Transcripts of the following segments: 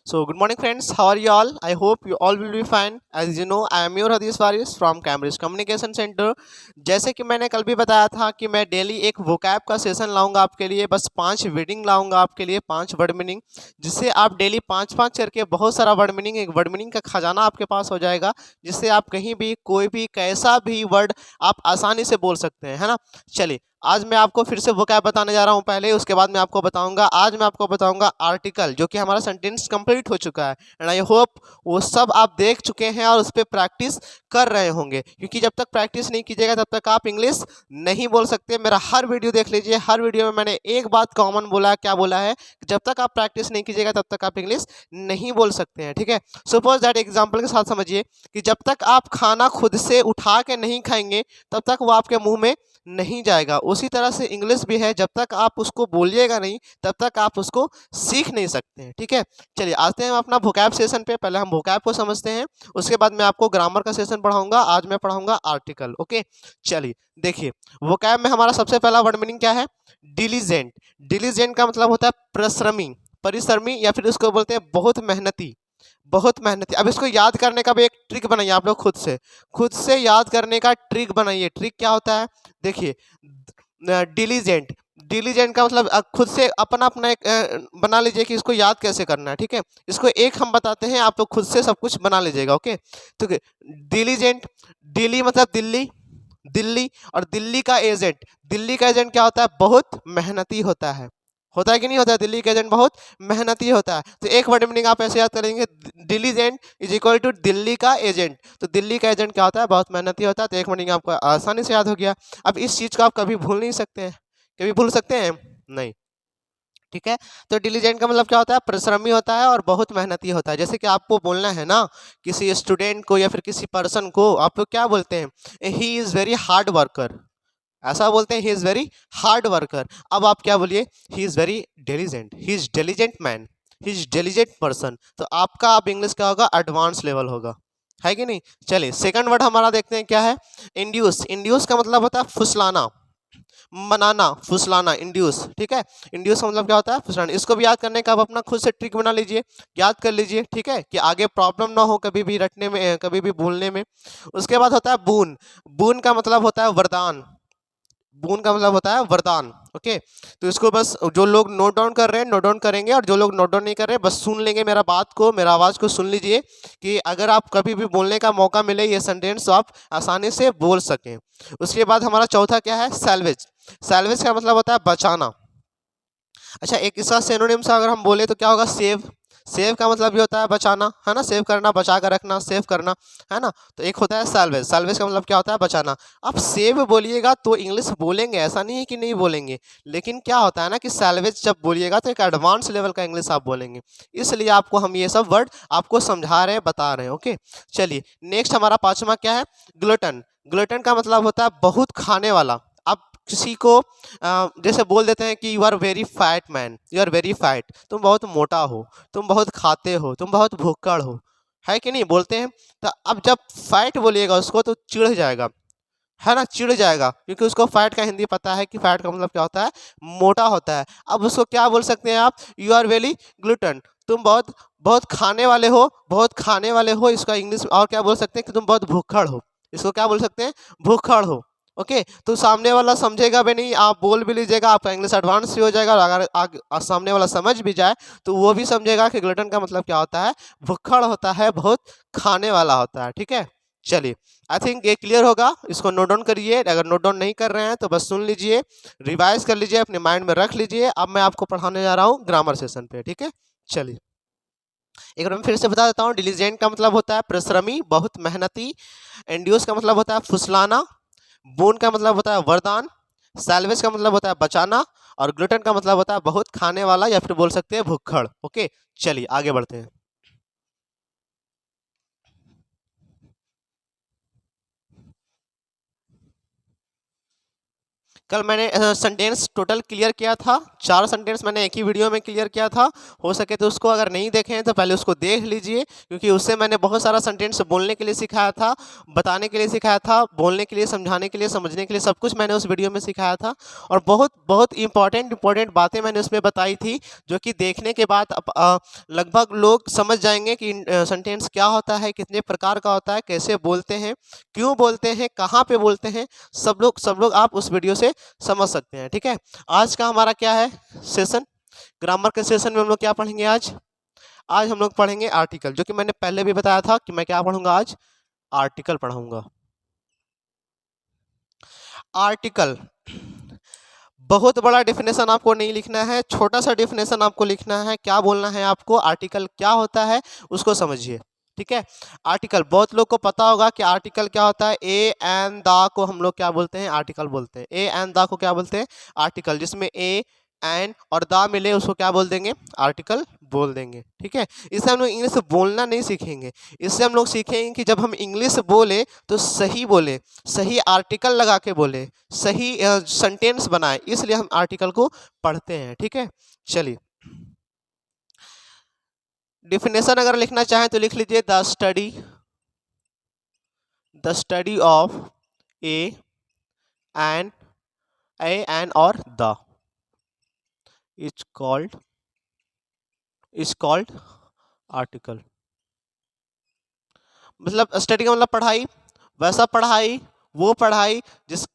So, good morning, friends. How are you all? I hope you all will be fine. As you know, I am your Hadish Faris from Cambridge Communication Center. जैसे कि मैंने कल भी बताया था कि मैं डेली एक वोकैब का सेशन लाऊंगा आपके लिए, बस 5 रीडिंग लाऊंगा आपके लिए, 5 वर्ड मीनिंग, जिससे आप डेली 5-5 करके बहुत सारा वर्ड मीनिंग, एक वर्ड मीनिंग का खजाना आपके पास हो जाएगा, जिससे आप कहीं भी कोई भी कैसा भी वर्ड आप आसानी से बोल सकते हैं, है ना। चलिए, आज मैं आपको फिर से वोकैब बताने जा रहा हूँ पहले, उसके बाद मैं आपको बताऊंगा, आज मैं आपको बताऊंगा आर्टिकल, जो कि हमारा सेंटेंस कंप्लीट हो चुका है। एंड आई होप वो सब आप देख चुके हैं और उस पर प्रैक्टिस कर रहे होंगे, क्योंकि जब तक प्रैक्टिस नहीं कीजिएगा तब तक आप इंग्लिश नहीं बोल सकते। मेरा हर वीडियो देख लीजिए, हर वीडियो में मैंने एक बात कॉमन बोला है। क्या बोला है? कि जब तक आप प्रैक्टिस नहीं कीजिएगा तब तक आप इंग्लिश नहीं बोल सकते हैं, ठीक है। सपोज दैट एग्जाम्पल के साथ समझिए कि जब तक आप खाना खुद से उठा के नहीं खाएंगे तब तक वो आपके मुंह में नहीं जाएगा। उसी तरह से इंग्लिश भी है, जब तक आप उसको बोलिएगा नहीं तब तक आप उसको सीख नहीं सकते हैं, ठीक है। चलिए, आते हैं हम अपना वोकैब सेशन पे। पहले हम वोकैब को समझते हैं, उसके बाद मैं आपको ग्रामर का सेशन पढ़ाऊंगा। आज मैं पढ़ाऊंगा आर्टिकल, ओके। चलिए देखिए, वोकैब में हमारा सबसे पहला वर्ड मीनिंग क्या है? डिलीजेंट। डिलीजेंट का मतलब होता है परिश्रमी, परिश्रमी, या फिर उसको बोलते हैं बहुत मेहनती, बहुत मेहनती। अब इसको याद करने का भी एक ट्रिक बनाइए आप लोग, खुद से याद करने का ट्रिक बनाइए। ट्रिक क्या होता है? देखिए, डिलीजेंट, डिलीजेंट का मतलब खुद से अपना अपना एक बना लीजिए कि इसको याद कैसे करना है, ठीक है। इसको एक हम बताते हैं, आप लोग खुद से सब कुछ बना लीजिएगा, ओके। तो डिलीजेंट, दिल्ली मतलब दिल्ली, दिल्ली, और दिल्ली का एजेंट, दिल्ली का एजेंट क्या होता है? बहुत मेहनती होता है कि नहीं होता है? दिल्ली का एजेंट बहुत मेहनती होता है। तो एक वर्ड मीनिंग आप ऐसे याद करेंगे, diligent is equal to Delhi का एजेंट। तो दिल्ली का एजेंट क्या होता है? बहुत मेहनती होता है। तो एक मीनिंग आपको आसानी से याद हो गया। अब इस चीज़ को आप कभी भूल नहीं सकते हैं, कभी भूल सकते हैं? नहीं, ठीक है। तो डिलीजेंट का मतलब क्या होता है? परिश्रमी होता है और बहुत मेहनती होता है। जैसे कि आपको बोलना है ना किसी स्टूडेंट को या फिर किसी पर्सन को, आप लोग क्या बोलते हैं? He is very hard worker, ऐसा बोलते हैं, he is very hard worker. अब आप क्या बोलिए? He is very diligent, he is diligent man, he is diligent person. तो आपका अब इंग्लिश क्या होगा? एडवांस लेवल होगा, है कि नहीं। चलिए, सेकंड वर्ड हमारा देखते हैं क्या है। इंड्यूस। इंड्यूस का मतलब होता है फुसलाना, मनाना, फुसलाना, इंड्यूस, ठीक है। इंड्यूस का मतलब क्या होता है? फुसलाना। इसको भी याद करने का आप अपना खुद से ट्रिक बना लीजिए, याद कर लीजिए, ठीक है, कि आगे प्रॉब्लम ना हो कभी भी रटने में, कभी भी भूलने में। उसके बाद होता है बून। बून का मतलब होता है वरदान, बून का मतलब होता है वरदान, ओके। तो इसको बस जो लोग नोट डाउन कर रहे हैं नोट डाउन करेंगे, और जो लोग नोट डाउन नहीं कर रहे हैं बस सुन लेंगे मेरा बात को, मेरा आवाज़ को सुन लीजिए, कि अगर आप कभी भी बोलने का मौका मिले ये सेंटेंस तो आप आसानी से बोल सकें। उसके बाद हमारा चौथा क्या है? सैल्वेज। सैल्वेज का मतलब होता है बचाना। अच्छा, एक इसका सिनोनिम से अगर हम बोले तो क्या होगा? सेव। सेव का मतलब भी होता है बचाना, है ना, सेव करना, बचा कर रखना, सेव करना, है ना। तो एक होता है सैल्वेज। सैल्वेज का मतलब क्या होता है? बचाना। आप सेव बोलिएगा तो इंग्लिश बोलेंगे, ऐसा नहीं है कि नहीं बोलेंगे, लेकिन क्या होता है ना कि सैल्वेज जब बोलिएगा तो एक एडवांस लेवल का इंग्लिश आप बोलेंगे। इसलिए आपको हम ये सब वर्ड आपको समझा रहे हैं, बता रहे हैं, ओके। चलिए, नेक्स्ट हमारा पांचवा क्या है? ग्लूटन। ग्लूटन का मतलब होता है बहुत खाने वाला। आप किसी को जैसे बोल देते हैं कि you are very fat man, you are very fat, तुम बहुत मोटा हो, तुम बहुत खाते हो, तुम बहुत भुक्कड़ हो, है कि नहीं? बोलते हैं। तो अब जब फैट बोलिएगा उसको तो चिढ़ जाएगा, है ना, चिढ़ जाएगा, क्योंकि उसको फैट का हिंदी पता है कि फैट का मतलब क्या होता है? मोटा होता है। अब उसको क्या बोल सकते हैं आप? यू आर वेरी ग्लूटन, तुम बहुत बहुत खाने वाले हो, बहुत खाने वाले हो। इसका इंग्लिश और क्या बोल सकते हैं? कि तुम बहुत भुक्खड़ हो। इसको क्या बोल सकते हैं? भुक्खड़ हो, ओके। तो सामने वाला समझेगा भी नहीं, आप बोल भी लीजिएगा, आपका इंग्लिश एडवांस भी हो जाएगा, और अगर सामने वाला समझ भी जाए तो वो भी समझेगा कि ग्लूटन का मतलब क्या होता है? भुक्खड़ होता है, बहुत खाने वाला होता है, ठीक है। चलिए, आई थिंक ये क्लियर होगा। इसको नोट डाउन करिए, अगर नोट डाउन नहीं कर रहे हैं तो बस सुन लीजिए, रिवाइज कर लीजिए, अपने माइंड में रख लीजिए। अब मैं आपको पढ़ाने जा रहा हूँ ग्रामर सेशन पे, ठीक है। चलिए, एक बार मैं फिर से बता देता हूँ। डिलीजेंट का मतलब होता है परिश्रमी, बहुत मेहनती। एंड्यूस का मतलब होता है फुसलाना। बोन का मतलब होता है वरदान। सैल्वेज का मतलब होता है बचाना। और ग्लूटन का मतलब होता है बहुत खाने वाला, या फिर बोल सकते हैं भुक्खड़, ओके। चलिए, आगे बढ़ते हैं। कल मैंने सेंटेंस टोटल क्लियर किया था, 4 सेंटेंस मैंने एक ही वीडियो में क्लियर किया था। हो सके तो उसको अगर नहीं देखे हैं तो पहले उसको देख लीजिए, क्योंकि उससे मैंने बहुत सारा सेंटेंस बोलने के लिए सिखाया था, बताने के लिए सिखाया था, बोलने के लिए, समझाने के लिए, समझने के लिए, सब कुछ मैंने उस वीडियो में सिखाया था। और बहुत बहुत इंपॉर्टेंट बातें मैंने उसमें बताई थी, जो कि देखने के बाद लगभग लोग समझ जाएंगे कि सेंटेंस क्या होता है, कितने प्रकार का होता है, कैसे बोलते हैं, क्यों बोलते हैं, कहाँ पे बोलते हैं, सब लोग आप उस वीडियो से समझ सकते हैं। ठीक है, आज का हमारा क्या है सेशन, ग्रामर के सेशन में हम लोग क्या पढ़ेंगे आज? आज हम लोग पढ़ेंगे आर्टिकल, जो कि मैंने पहले भी बताया था कि मैं क्या पढ़ूंगा आज, आर्टिकल पढ़ाऊंगा। आर्टिकल बहुत बड़ा डेफिनेशन आपको नहीं लिखना है, छोटा सा डेफिनेशन आपको लिखना है। क्या बोलना है आपको, आर्टिकल क्या होता है उसको समझिए। ठीक है, आर्टिकल बहुत लोग को पता होगा कि आर्टिकल क्या होता है। ए एंड द को हम लोग क्या बोलते हैं, आर्टिकल बोलते हैं। ए एंड द को क्या बोलते हैं, आर्टिकल। जिसमें ए एंड और द मिले उसको क्या बोल देंगे, आर्टिकल बोल देंगे। ठीक है, इससे हम लोग इंग्लिश बोलना नहीं सीखेंगे, इससे हम लोग सीखेंगे कि जब हम इंग्लिश बोले तो सही बोले, सही आर्टिकल लगा के बोले, सही सेंटेंस बनाए, इसलिए हम आर्टिकल को पढ़ते हैं। ठीक है, चलिए डिफिनेशन अगर लिखना चाहें तो लिख लीजिए, the study of A and और द इज कॉल्ड आर्टिकल। मतलब स्टडी का मतलब पढ़ाई, वैसा पढ़ाई, वो पढ़ाई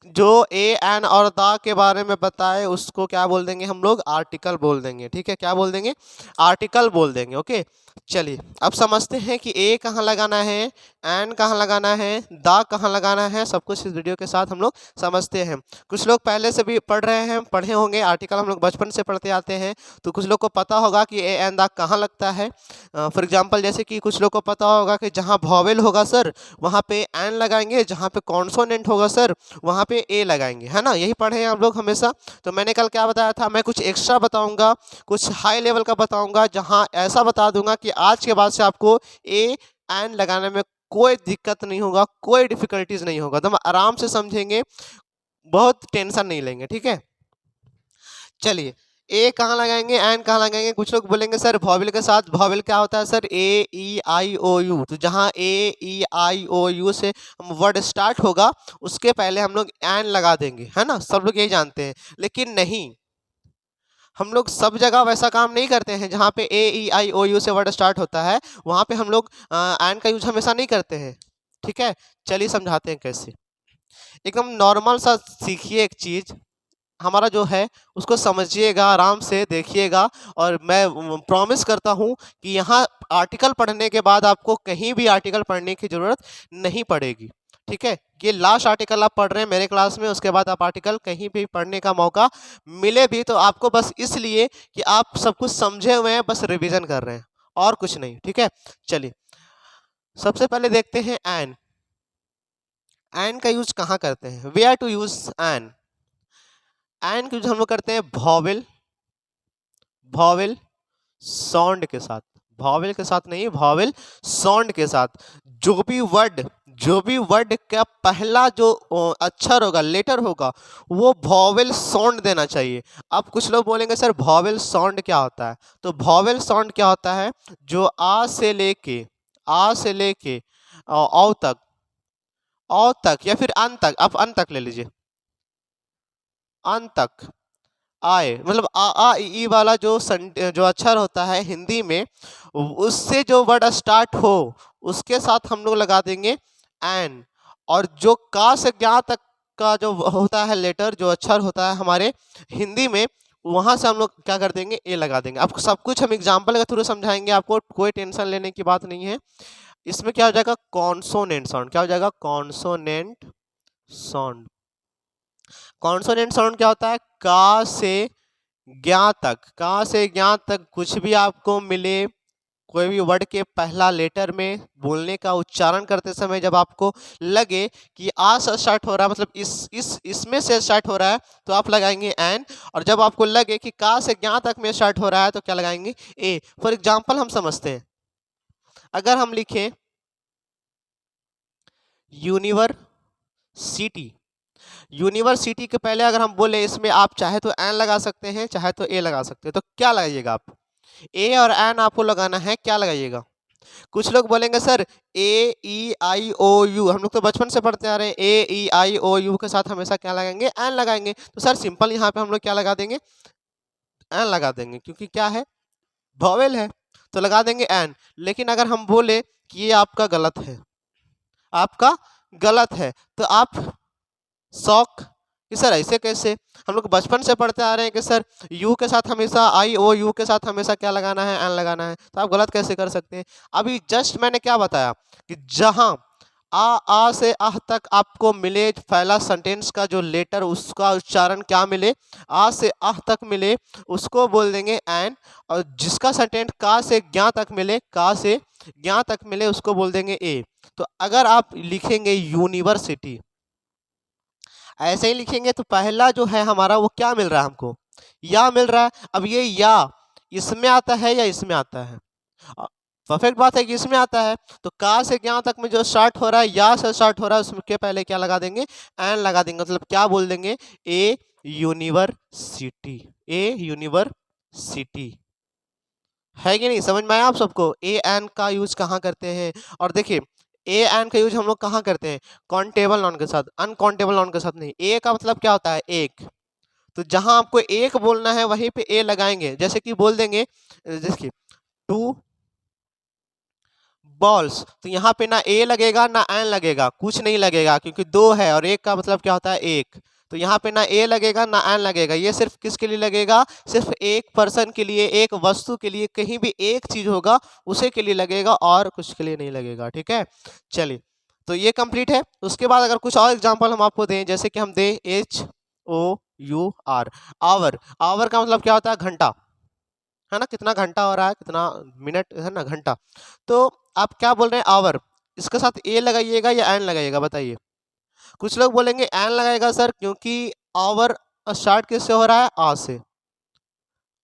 जो ए एन और द के बारे में बताए उसको क्या बोल देंगे हम लोग, आर्टिकल बोल देंगे। ठीक है, क्या बोल देंगे, आर्टिकल बोल देंगे। ओके, चलिए अब समझते हैं कि ए कहाँ लगाना है, एन कहाँ लगाना है, द कहाँ लगाना है, सब कुछ इस वीडियो के साथ हम लोग समझते हैं। कुछ लोग पहले से भी पढ़ रहे हैं, पढ़े होंगे, आर्टिकल हम लोग बचपन से पढ़ते आते हैं, तो कुछ लोग को पता होगा कि ए एन द कहाँ लगता है। फॉर एग्जाम्पल जैसे कि कुछ लोग को पता होगा कि जहाँ वॉवेल होगा सर वहाँ पे एन लगाएंगे, जहाँ पे कॉन्सोनेंट होगा सर वहाँ पे ए लगाएंगे, है ना, यही पढ़े हैं आप लोग हमेशा। तो मैंने कल क्या बताया था, मैं कुछ एक्स्ट्रा बताऊंगा, कुछ हाई लेवल का बताऊंगा, जहाँ ऐसा बता दूंगा कि आज के बाद से आपको ए एन लगाने में कोई दिक्कत नहीं होगा, कोई डिफिकल्टीज नहीं होगा, एकदम आराम से समझेंगे, बहुत टेंशन नहीं लेंगे। ठीक है, चलिए ए कहाँ लगाएंगे, एन कहाँ लगाएंगे। कुछ लोग बोलेंगे सर वॉवेल के साथ, वॉवेल क्या होता है sir, A E I O you. तो जहाँ ए ई आई ओ यू से हम वर्ड स्टार्ट होगा उसके पहले हम लोग एन लगा देंगे, है ना, सब लोग यही जानते हैं। लेकिन नहीं, हम लोग सब जगह वैसा काम नहीं करते हैं। जहाँ पे ए ई आई ओ यू से वर्ड स्टार्ट होता है वहाँ पे हम लोग एन का यूज हमेशा नहीं करते हैं। ठीक है, चलिए समझाते हैं कैसे। एकदम नॉर्मल सा सीखिए एक चीज़, हमारा जो है उसको समझिएगा, आराम से देखिएगा, और मैं प्रॉमिस करता हूँ कि यहाँ आर्टिकल पढ़ने के बाद आपको कहीं भी आर्टिकल पढ़ने की ज़रूरत नहीं पड़ेगी। ठीक है, ये लास्ट आर्टिकल आप पढ़ रहे हैं मेरे क्लास में, उसके बाद आप आर्टिकल कहीं भी पढ़ने का मौका मिले भी तो आपको बस इसलिए कि आप सब कुछ समझे हुए हैं, बस रिविजन कर रहे हैं और कुछ नहीं। ठीक है, चलिए सबसे पहले देखते हैं एन। एन का यूज कहाँ करते हैं, where to use an. An का यूज हम लोग करते हैं वॉवेल, वॉवेल साउंड के साथ, वॉवेल के साथ नहीं, वॉवेल साउंड के साथ। जो भी वर्ड का पहला जो अक्षर होगा, लेटर होगा, वो वॉवेल साउंड देना चाहिए। अब कुछ लोग बोलेंगे सर वॉवेल साउंड क्या होता है, तो वॉवेल साउंड क्या होता है, जो आ से लेके औ तक या फिर अन तक, आप अन तक ले लीजिए, अन तक आए, मतलब आ ई वाला जो अक्षर होता है हिंदी में, उससे जो वर्ड स्टार्ट हो उसके साथ हम लोग लगा देंगे एन। और जो का से ज्ञा तक का जो होता है लेटर, जो अक्षर होता है हमारे हिंदी में, वहां से हम लोग क्या कर देंगे, ए लगा देंगे। अब सब कुछ हम एग्जाम्पल के थ्रू समझाएंगे आपको, कोई टेंशन लेने की बात नहीं है। इसमें क्या हो जाएगा, कॉन्सोनेंट साउंड। क्या हो जाएगा, कॉन्सोनेंट साउंड। कॉन्सोनेंट साउंड क्या होता है, का से ज्ञा तक, का से ज्ञा तक कुछ भी आपको मिले, कोई भी वर्ड के पहला लेटर में बोलने का उच्चारण करते समय जब आपको लगे कि आ से स्टार्ट हो रहा है, मतलब इसमें से स्टार्ट हो रहा है, तो आप लगाएंगे एन। और जब आपको लगे कि का से ज्ञा तक में स्टार्ट हो रहा है तो क्या लगाएंगे, ए। फॉर एग्जाम्पल हम समझते हैं, अगर हम लिखें यूनिवर्सिटी, यूनिवर्सिटी के पहले अगर हम बोले इसमें आप चाहे तो एन लगा सकते हैं, चाहे तो ए लगा सकते हैं, तो क्या लगाइएगा आप? ए और एन आपको लगाना है, क्या लगाइएगा? कुछ लोग बोलेंगे sir A E I O you, हम लोग तो बचपन से पढ़ते आ रहे हैं, ए ई आई ओ यू के साथ हमेशा क्या लगाएंगे? एन लगाएंगे। तो सर सिंपल यहाँ पे हम लोग क्या लगा देंगे? एन लगा देंगे, क्योंकि क्या है? वॉवेल है, तो लगा देंगे एन। लेकिन अगर हम बोले कि ये आपका गलत है, आपका गलत है, तो आप शौक कि सर ऐसे कैसे? हम लोग बचपन से पढ़ते आ रहे हैं कि सर यू के साथ हमेशा आई ओ यू के साथ हमेशा क्या लगाना है? एन लगाना है। तो आप गलत कैसे कर सकते हैं? अभी जस्ट मैंने क्या बताया कि जहां आ से आह तक आपको मिले पहला सेंटेंस का जो लेटर, उसका उच्चारण क्या मिले? आ से आह तक मिले, उसको बोल देंगे एन। और जिसका सेंटेंस का से ज्ञा तक मिले, का से ज्ञा तक मिले, उसको बोल देंगे ए। तो अगर आप लिखेंगे यूनिवर्सिटी, ऐसे ही लिखेंगे, तो पहला जो है हमारा वो क्या मिल रहा है हमको? या मिल रहा है। अब ये या इसमें आता है या इसमें आता है? परफेक्ट बात है कि इसमें आता है। तो का से क्या तक में जो स्टार्ट हो रहा है, या से स्टार्ट हो रहा है, उसके पहले क्या लगा देंगे? एन लगा देंगे। मतलब क्या बोल देंगे? ए यूनिवर्सिटी, ए यूनिवर्सिटी। है कि नहीं? समझ में आया आप सबको? ए एन का यूज कहाँ करते हैं? और देखिए ए एन का यूज हम लोग कहाँ करते हैं? काउंटेबल नाउन के साथ, अनकाउंटेबल नाउन के साथ नहीं। ए का मतलब क्या होता है? एक। तो जहां आपको एक बोलना है वहीं पे ए लगाएंगे। जैसे कि बोल देंगे, जैसे टू बॉल्स, तो यहाँ पे ना ए लगेगा ना एन लगेगा, कुछ नहीं लगेगा, क्योंकि दो है और एक का मतलब क्या होता है? एक। तो यहाँ पे ना ए लगेगा ना एन लगेगा। ये सिर्फ किसके लिए लगेगा? सिर्फ एक पर्सन के लिए, एक वस्तु के लिए, कहीं भी एक चीज होगा उसे के लिए लगेगा, और कुछ के लिए नहीं लगेगा। ठीक है, चलिए, तो ये कंप्लीट है। उसके बाद अगर कुछ और एग्जांपल हम आपको दें, जैसे कि हम दें H O U R, hour. Hour का मतलब क्या होता है? घंटा, है ना? कितना घंटा हो रहा है, कितना मिनट है ना, घंटा। तो आप क्या बोल रहे हैं? आवर। इसके साथ ए लगाइएगा या एन लगाइएगा, बताइए। कुछ लोग बोलेंगे एन लगाएगा सर, क्योंकि आवर स्टार्ट किससे हो रहा है? आ से।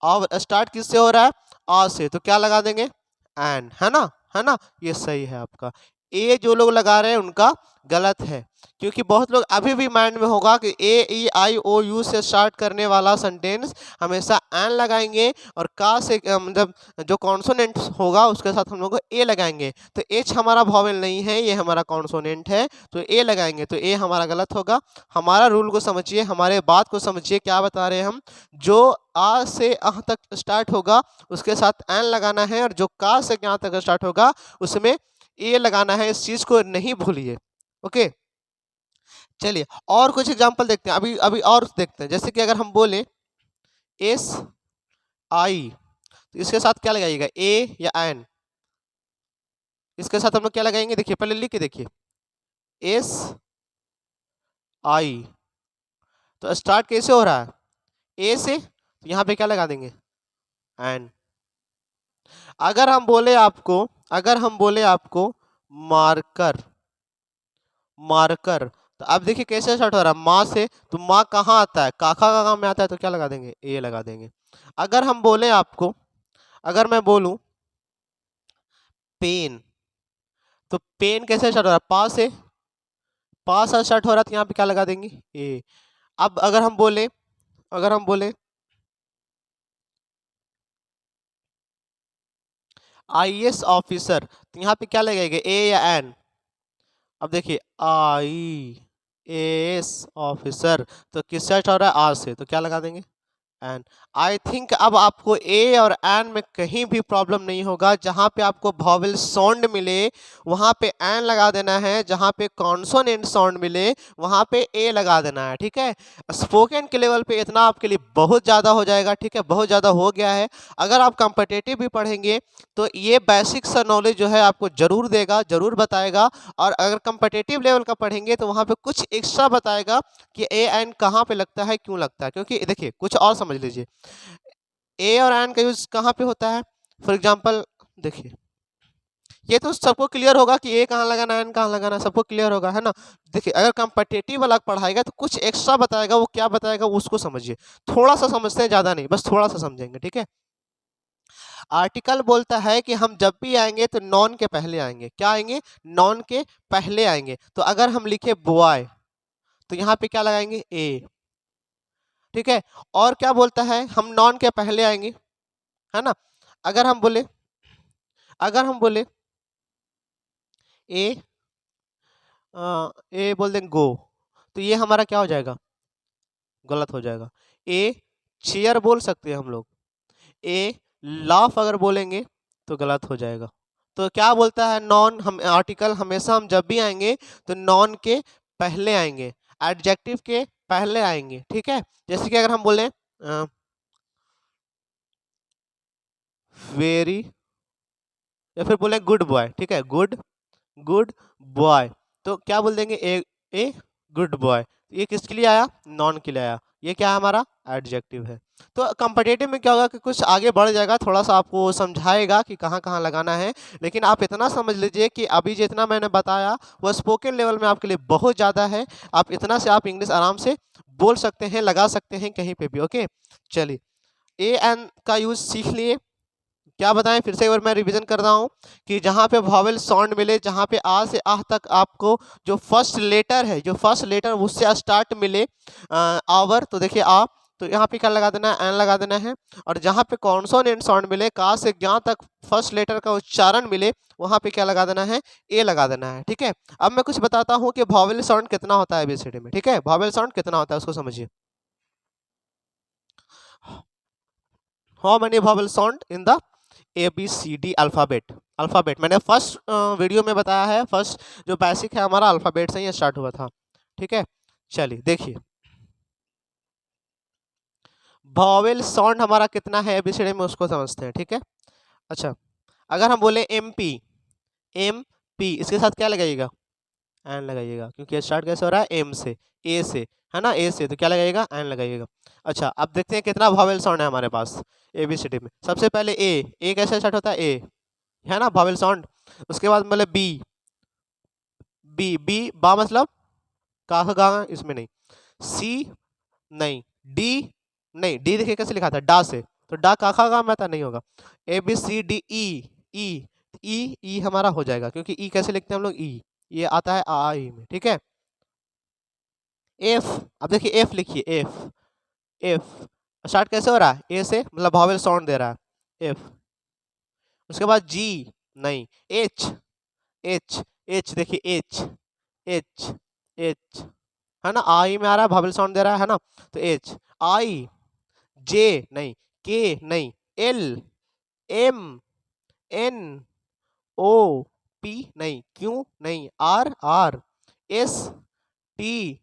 आवर स्टार्ट किससे हो रहा है? आ से। तो क्या लगा देंगे? एन, है ना? है ना? ये सही है आपका। ए जो लोग लगा रहे हैं उनका गलत है, क्योंकि बहुत लोग अभी भी माइंड में होगा कि ए ई आई ओ यू से स्टार्ट करने वाला सेंटेंस हमेशा एन लगाएंगे, और का से मतलब जो कॉन्सोनेंट होगा उसके साथ हम लोग ए लगाएंगे। तो एच हमारा वॉवेल नहीं है, ये हमारा कॉन्सोनेंट है, तो ए लगाएंगे। तो ए हमारा गलत होगा। हमारा रूल को समझिए, हमारे बात को समझिए, क्या बता रहे हैं हम? जो आ से अह तक स्टार्ट होगा उसके साथ एन लगाना है, और जो का से यहाँ तक स्टार्ट होगा उसमें ए लगाना है। इस चीज को नहीं भूलिए। ओके, चलिए और कुछ एग्जांपल देखते हैं। अभी अभी और देखते हैं, जैसे कि अगर हम बोले एस आई, तो इसके साथ क्या लगाइएगा? ए या एन? इसके साथ हम लोग क्या लगाएंगे? देखिए, पहले लिख के देखिए, एस आई। तो स्टार्ट कैसे हो रहा है? ए से। तो यहाँ पे क्या लगा देंगे? एन। अगर हम बोले आपको, अगर हम बोले आपको मार्कर, मार्कर, तो अब देखिए कैसे स्टार्ट हो रहा है? माँ से। तो माँ कहाँ आता है? काका का काम में आता है, तो क्या लगा देंगे? ए लगा देंगे। अगर हम बोले आपको, अगर मैं बोलूं पेन, तो पेन कैसे स्टार्ट हो रहा है? पा से। पा से स्टार्ट हो रहा है, तो यहाँ पे क्या लगा देंगे? ए। अब अगर हम बोले, अगर हम बोले आईएएस ऑफिसर, तो यहाँ पे क्या लगेगा? ए या एन? अब देखिए आई एस ऑफिसर, तो किससे स्टार्ट हो रहा है? आर से। तो क्या लगा देंगे? एन। आई थिंक अब आपको ए और एन में कहीं भी प्रॉब्लम नहीं होगा। जहां पे आपको वॉवेल साउंड मिले वहां पे एन लगा देना है, जहां पे कॉन्सोनेंट साउंड मिले वहां पे ए लगा देना है। ठीक है, स्पोकन के लेवल पे इतना आपके लिए बहुत ज़्यादा हो जाएगा। ठीक है, बहुत ज़्यादा हो गया है। अगर आप कॉम्पिटिटिव भी पढ़ेंगे तो ये बेसिक सा नॉलेज जो है आपको जरूर देगा, जरूर बताएगा। और अगर कॉम्पिटिटिव लेवल का पढ़ेंगे तो वहाँ पे कुछ एक्स्ट्रा बताएगा कि ए एन कहाँ पे लगता है, क्यों लगता है। क्योंकि देखिए कुछ और समझ लीजिए, ए और एन का यूज कहाँ पे होता है? फॉर एग्जांपल देखिए, ये तो सबको क्लियर होगा कि ए कहाँ लगाना है, एन कहाँ लगाना है, सबको क्लियर होगा, है ना? देखिए अगर कॉम्पिटिटिव वाला पढ़ाएगा तो कुछ एक्स्ट्रा बताएगा, वो क्या बताएगा उसको समझिए। थोड़ा सा समझते हैं, ज़्यादा नहीं, बस थोड़ा सा समझेंगे। ठीक है, आर्टिकल बोलता है कि हम जब भी आएंगे तो नॉन के पहले आएंगे। क्या आएंगे? नॉन के पहले आएंगे। तो अगर हम लिखे बॉय, तो यहाँ पे क्या लगाएंगे, ए, ठीक है। और क्या बोलता है, हम नॉन के पहले आएंगे, है ना। अगर हम बोले ए, ए बोल देंगे गो, तो ये हमारा क्या हो जाएगा, गलत हो जाएगा। ए चेयर बोल सकते हैं हम लोग, ए लाफ अगर बोलेंगे तो गलत हो जाएगा। तो क्या बोलता है, नॉन, हम आर्टिकल हमेशा हम जब भी आएंगे तो नॉन के पहले आएंगे, एडजेक्टिव के पहले आएंगे, ठीक है। जैसे कि अगर हम बोलें वेरी, या फिर बोले गुड बॉय, ठीक है, गुड बॉय, तो क्या बोल देंगे, ए गुड बॉय। ये किसके लिए आया, नॉन के लिए आया, ये क्या है हमारा, एडजेक्टिव है। तो कंपटीटिव में क्या होगा कि कुछ आगे बढ़ जाएगा, थोड़ा सा आपको समझाएगा कि कहाँ कहाँ लगाना है, लेकिन आप इतना समझ लीजिए कि अभी जितना मैंने बताया वो स्पोकन लेवल में आपके लिए बहुत ज़्यादा है। आप इतना से आप इंग्लिश आराम से बोल सकते हैं, लगा सकते हैं कहीं पे भी, ओके। चलिए, ए एन का यूज़ सीख लिए। क्या बताएं, फिर से एक बार मैं रिवीजन कर रहा हूँ कि जहाँ पे वॉवेल साउंड मिले, जहाँ पे आ से आह तक आपको जो फर्स्ट लेटर है, जो फर्स्ट लेटर उससे स्टार्ट मिले, आवर, तो देखिए आ, तो यहाँ पे क्या लगा देना है, एन लगा देना है। और जहाँ पे कॉन्सोनेंट साउंड मिले, का से जहाँ तक फर्स्ट लेटर का उच्चारण मिले, वहाँ पे क्या लगा देना है, ए लगा देना है, ठीक है। अब मैं कुछ बताता हूँ कि वॉवेल साउंड कितना होता है एबीसीडी में, ठीक है। वॉवेल साउंड कितना होता है उसको समझिए। How many vowel sound in the ABCD alphabet मैंने फर्स्ट वीडियो में बताया है, फर्स्ट जो बेसिक है हमारा अल्फ़ाबेट से ही स्टार्ट हुआ था, ठीक है। चलिए देखिए, वॉवेल साउंड हमारा कितना है एबीसीडी में उसको समझते हैं, ठीक है। अच्छा, अगर हम बोले एम पी, इसके साथ क्या लगाइएगा, एन लगाइएगा, क्योंकि स्टार्ट कैसे हो रहा है, एम से, ए से, है ना, ए से, तो क्या लगाइएगा, एन लगाइएगा। अच्छा, अब देखते हैं कितना वॉवेल साउंड है हमारे पास एबीसीडी में। सबसे पहले ए कैसे स्टार्ट होता है, ए, है ना, वॉवेल साउंड। उसके बाद मतलब बी, बी बा मतलब का गा, इसमें नहीं। सी नहीं, डी नहीं, डी देखिए कैसे लिखा था, डा से, तो डा का गा में था, नहीं होगा। ABCD ई, ई हमारा हो जाएगा, क्योंकि ई कैसे लिखते हैं हम लोग, ई, ये आता है आई में, ठीक है। एफ, अब देखिए एफ लिखिए, एफ स्टार्ट कैसे हो रहा है, ए से, मतलब वॉवेल साउंड दे रहा है, एफ। उसके बाद जी नहीं, एच, एच देखिए, एच एच, है ना, आई में आ रहा है, वॉवेल साउंड दे रहा है ना, तो एच। आई, जे नहीं, के नहीं, L, M, N, O, P नहीं, क्यू नहीं, R, S, T,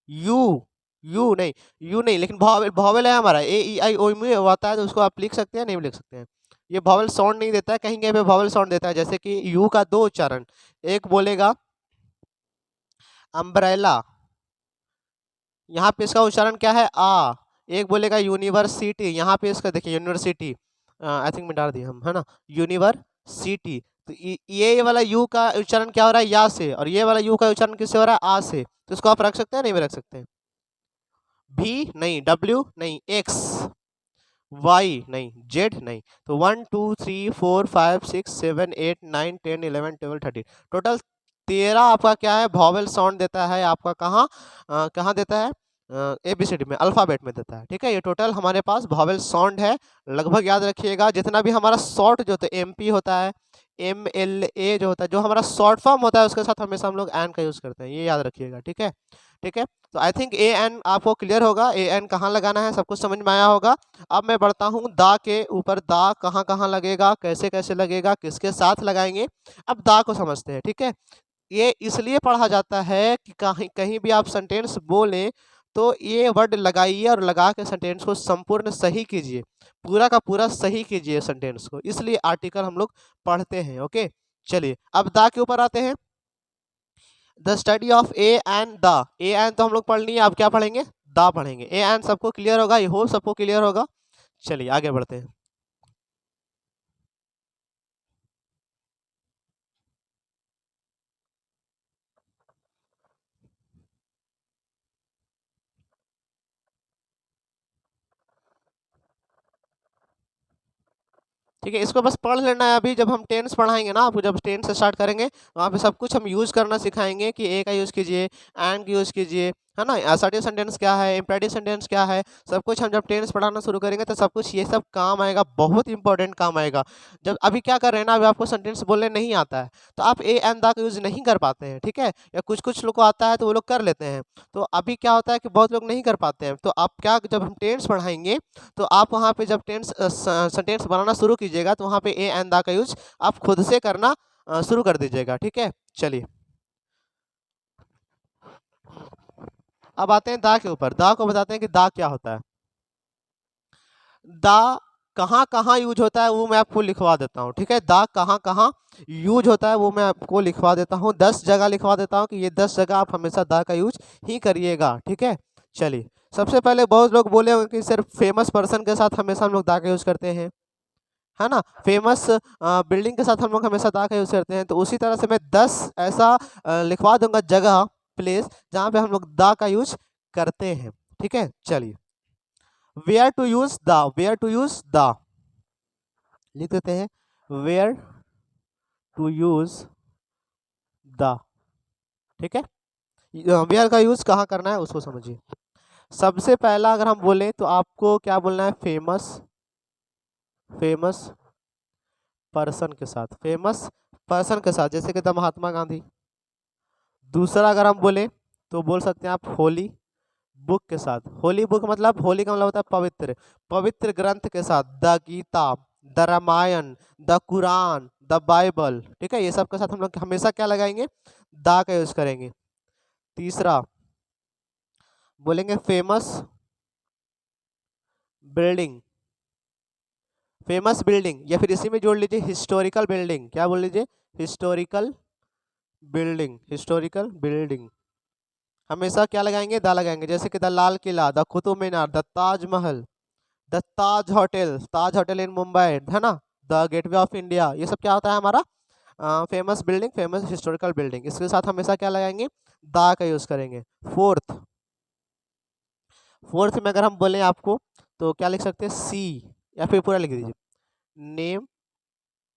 U, U नहीं, लेकिन वॉवेल है हमारा, ए ई आई ओ में आता है, तो उसको आप लिख सकते हैं, नहीं लिख सकते हैं। ये वॉवेल साउंड नहीं देता है, कहीं कहीं पे वॉवेल साउंड देता है, जैसे कि यू का दो उच्चारण, एक बोलेगा अम्ब्रेला, यहाँ पे इसका उच्चारण क्या है, आ। एक बोलेगा यूनिवर्सिटी, यहाँ पे इसका देखिए यूनिवर्सिटी, आई थिंक मिटा दिए हम, है ना, यूनिवर्सिटी। तो ये वाला यू का उच्चारण क्या हो रहा है, या से, और ये वाला यू का उच्चारण किससे हो रहा है, आ से। तो इसको आप रख सकते हैं, नहीं भी रख सकते हैं। भी नहीं, डब्ल्यू नहीं, एक्स, वाई नहीं, जेड नहीं। तो 1 2 3 4 5 6 7 8 9 10 11 12 13, टोटल 13 आपका क्या है, वॉवेल साउंड देता है आपका, कहाँ कहाँ देता है, एबीसीडी में, अल्फ़ाबेट में देता है, ठीक है। ये टोटल हमारे पास वॉवेल साउंड है, लगभग याद रखिएगा। जितना भी हमारा शॉर्ट जो होता है, एमपी होता है, MLA जो होता है, जो हमारा शॉर्ट फॉर्म होता है, उसके साथ हमेशा हम लोग एन का यूज़ करते हैं, ये याद रखिएगा, ठीक है, ठीक है। तो आई थिंक ए एन आपको क्लियर होगा, ए एन कहाँ लगाना है, सब कुछ समझ में आया होगा। अब मैं बढ़ता हूँ, दा के ऊपर, दा कहाँ कहाँ लगेगा, कैसे कैसे लगेगा, किसके साथ लगाएंगे। अब दा को समझते हैं, ठीक है। ये इसलिए पढ़ा जाता है कि कहीं कहीं भी आप सेंटेंस बोलें तो ये वर्ड लगाइए, और लगा के सेंटेंस को संपूर्ण सही कीजिए, पूरा का पूरा सही कीजिए सेंटेंस को, इसलिए आर्टिकल हम लोग पढ़ते हैं, ओके। चलिए, अब दा के ऊपर आते हैं। The study of A and the, A and तो हम लोग पढ़ लिए, अब क्या पढ़ेंगे, दा पढ़ेंगे। ए एंड सबको क्लियर होगा, आई होप सबको क्लियर होगा। चलिए आगे बढ़ते हैं। ठीक है, इसको बस पढ़ लेना है। अभी जब हम टेंस पढ़ाएंगे ना आपको, जब टेंस से स्टार्ट करेंगे, वहाँ पे सब कुछ हम यूज़ करना सिखाएंगे कि ए का यूज़ कीजिए, एंड का यूज़ कीजिए, है ना। असर्टिव सेंटेंस क्या है, इम्पेरेटिव सेंटेंस क्या है, सब कुछ हम जब टेंस पढ़ाना शुरू करेंगे तो सब कुछ ये सब काम आएगा, बहुत इंपॉर्टेंट काम आएगा। जब अभी क्या कर रहे हैं ना, अभी आपको सेंटेंस बोलने नहीं आता है तो आप ए एंड द का यूज़ नहीं कर पाते हैं, ठीक है। या कुछ कुछ लोग को आता है तो वो लोग कर लेते हैं। तो अभी क्या होता है कि बहुत लोग नहीं कर पाते हैं, तो आप क्या, जब हम टेंस पढ़ाएंगे तो आप वहाँ पे जब टेंस सेंटेंस बनाना शुरू कीजिएगा तो वहाँ पे ए एंड द का यूज आप खुद से करना शुरू कर दीजिएगा, ठीक है। चलिए अब आते हैं दा के ऊपर। दा को बताते हैं कि दा क्या होता है। दा कहाँ कहाँ यूज होता है वो मैं आपको लिखवा देता हूँ, ठीक है। दा कहाँ कहाँ यूज होता है वो मैं आपको लिखवा देता हूँ, 10 जगह लिखवा देता हूँ कि ये 10 जगह आप हमेशा दा का यूज ही करिएगा, ठीक है। चलिए सबसे पहले बहुत लोग बोले होंगे कि सिर्फ फेमस पर्सन के साथ हमेशा हम लोग दा का यूज करते हैं, है ना। फेमस बिल्डिंग के साथ हम लोग हमेशा दा का यूज करते हैं, तो उसी तरह से मैं 10 ऐसा लिखवा दूंगा जगह, प्लेस जहाँ पे हम लोग दा का यूज करते हैं, ठीक है। चलिए where to use the, where to use the लिख देते हैं, वेयर टू यूज द, ठीक है। वेयर का यूज कहाँ करना है उसको समझिए। सबसे पहला अगर हम बोले तो आपको क्या बोलना है, फेमस, फेमस पर्सन के साथ, फेमस पर्सन के साथ, जैसे कि द महात्मा गांधी। दूसरा अगर हम बोले तो बोल सकते हैं आप होली बुक के साथ। होली बुक मतलब, होली का मतलब होता है पवित्र, पवित्र ग्रंथ के साथ, the Gita, the Ramayana, the Quran, the Bible, ठीक है। ये सब के साथ हम लोग हमेशा क्या लगाएंगे, द का यूज करेंगे। तीसरा बोलेंगे फेमस बिल्डिंग, फेमस बिल्डिंग, या फिर इसी में जोड़ लीजिए हिस्टोरिकल बिल्डिंग। क्या बोल लीजिए, हिस्टोरिकल बिल्डिंग, हिस्टोरिकल बिल्डिंग हमेशा क्या लगाएंगे, द लगाएंगे। जैसे कि the Lal Qila, the Qutub Minar, the Taj Mahal, the Taj hotel, Taj hotel in Mumbai, है ना, द गेटवे ऑफ इंडिया, ये सब क्या होता है हमारा famous building, famous historical building. इसके साथ हमेशा क्या लगाएंगे, द का यूज करेंगे। फोर्थ, फोर्थ में अगर हम बोले आपको तो क्या लिख सकते हैं, सी, या फिर पूरा लिख दीजिए, नेम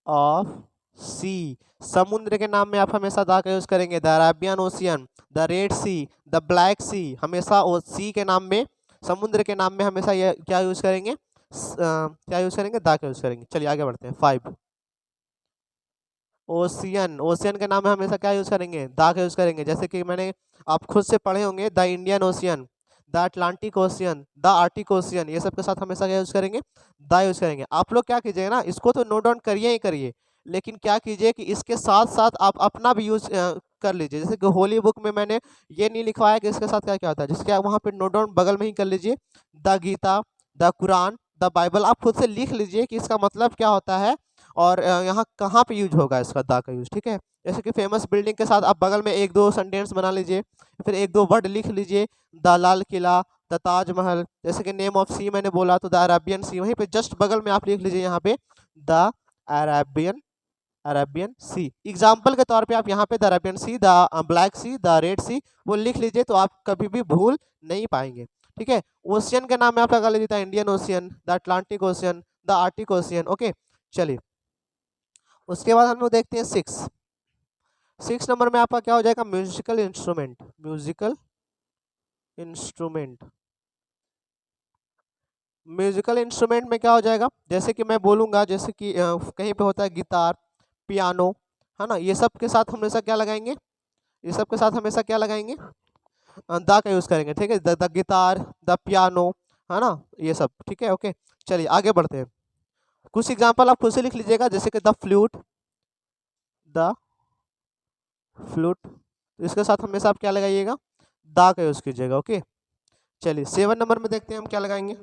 ऑफ सी, समुद्र के नाम में आप हमेशा द का यूज करेंगे। The Arabian ocean, the red sea, the black sea, हमेशा सी के नाम में, समुद्र के नाम में हमेशा ये क्या यूज करेंगे, क्या यूज करेंगे, द का यूज करेंगे। चलिए आगे बढ़ते हैं। 5 ओशियन, ओशियन के नाम में हमेशा क्या यूज करेंगे, द का यूज करेंगे। जैसे कि मैंने आप खुद से पढ़े होंगे, the Indian ocean, the Atlantic ocean, the Arctic ocean, ये सब के साथ हमेशा क्या यूज करेंगे, द यूज करेंगे। आप लोग क्या कीजिएगा ना, इसको तो नोट डाउन करिए ही करिए, लेकिन क्या कीजिए कि इसके साथ साथ आप अपना भी यूज कर लीजिए। जैसे कि होली बुक में मैंने ये नहीं लिखवाया कि इसके साथ क्या क्या होता है, जिसके आप वहाँ पे नोट डाउन बगल में ही कर लीजिए, the Gita, the Quran, the Bible, आप खुद से लिख लीजिए कि इसका मतलब क्या होता है और यहाँ कहाँ पे यूज होगा इसका द का यूज, ठीक है। जैसे कि फेमस बिल्डिंग के साथ आप बगल में एक दो सेंटेंस बना लीजिए, फिर एक दो वर्ड लिख लीजिए, द लाल किला, द ताजमहल। जैसे कि नेम ऑफ सी मैंने बोला तो द अरेबियन सी, वहीं पे जस्ट बगल में आप लिख लीजिए यहाँ पे the Arabian, Arabian sea. Example के तौर पे आप यहाँ पे the Arabian sea, the black sea, the red sea वो लिख लीजिए, तो आप कभी भी भूल नहीं पाएंगे, ठीक है। ओशियन के नाम में आप लगा लीजिए the Indian ocean, the Atlantic ocean, the Arctic ocean, okay. चलिए उसके बाद हम लोग देखते हैं 6, 6 नंबर में आपका क्या हो जाएगा, musical instrument, musical instrument. Musical instrument में क्या हो जाएगा, जैसे कि मैं बोलूँगा, जैसे कि कहीं पे होता है गिटार, पियानो, है ना, ये सब के साथ हमेशा क्या लगाएंगे, ये सब के साथ हमेशा क्या लगाएंगे, द का यूज़ करेंगे, ठीक है। द गिटार, द पियानो, है ना, ये सब, ठीक है, ओके। चलिए आगे बढ़ते हैं। कुछ एग्जांपल आप खुद से लिख लीजिएगा, जैसे कि द फ्लूट, द फ्लूट, इसके साथ हमेशा आप क्या लगाइएगा, द का यूज़ कीजिएगा, ओके। चलिए 7 नंबर में देखते हैं हम क्या लगाएंगे।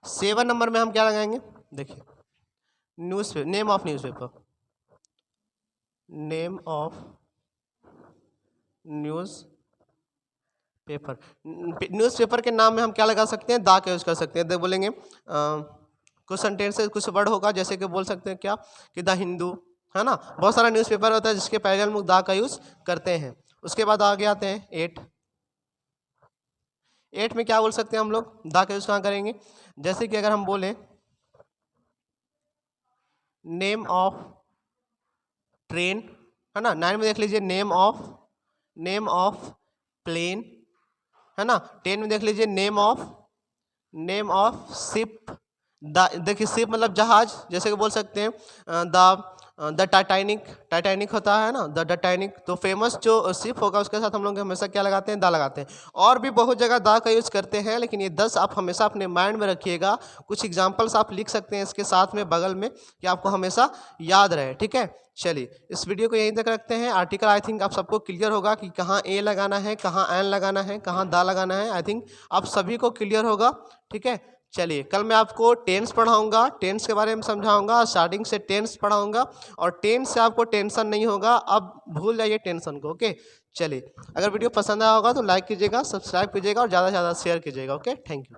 7 नंबर में हम क्या लगाएंगे, देखिए news, name of newspaper, name of news paper. Newspaper के नाम में हम क्या लगा सकते हैं, दा का यूज़ कर सकते हैं। बोलेंगे कुछ सेंटेंसेस, कुछ वर्ड होगा, जैसे कि बोल सकते हैं क्या, कि द हिंदू, है ना, बहुत सारा न्यूज़पेपर होता है जिसके पहले हम लोग दा का यूज़ करते हैं। उसके बाद आगे आते हैं 8, 8 में क्या बोल सकते हैं हम लोग, दा का यूज़ कहाँ करेंगे, जैसे कि अगर हम बोले नेम ऑफ ट्रेन, है ना। 9 में देख लीजिए नेम ऑफ प्लेन, है ना। 10 में देख लीजिए नेम ऑफ शिप, देखिए शिप मतलब जहाज, जैसे कि बोल सकते हैं द टाइटैनिक होता है ना, द टाइटैनिक। तो फेमस जो शिप होगा उसके साथ हम लोग हमेशा क्या लगाते हैं, द लगाते हैं। और भी बहुत जगह द का यूज करते हैं, लेकिन ये 10 आप हमेशा अपने माइंड में रखिएगा। कुछ एग्जाम्पल्स आप लिख सकते हैं इसके साथ में बगल में, कि आपको हमेशा याद रहे, ठीक है। चलिए इस वीडियो को यहीं तक रखते हैं। आर्टिकल आई थिंक आप सबको क्लियर होगा कि कहाँ ए लगाना है, कहाँ एन लगाना है, कहाँ दा लगाना है। आई थिंक आप सभी को क्लियर होगा, ठीक है। चलिए कल मैं आपको टेंस पढ़ाऊंगा, टेंस के बारे में समझाऊंगा, स्टार्टिंग से टेंस पढ़ाऊंगा, और टेंस से आपको टेंशन नहीं होगा। अब भूल जाइए टेंशन को, ओके। चलिए अगर वीडियो पसंद आया होगा तो लाइक कीजिएगा, सब्सक्राइब कीजिएगा और ज़्यादा से ज़्यादा शेयर कीजिएगा, ओके। Thank you.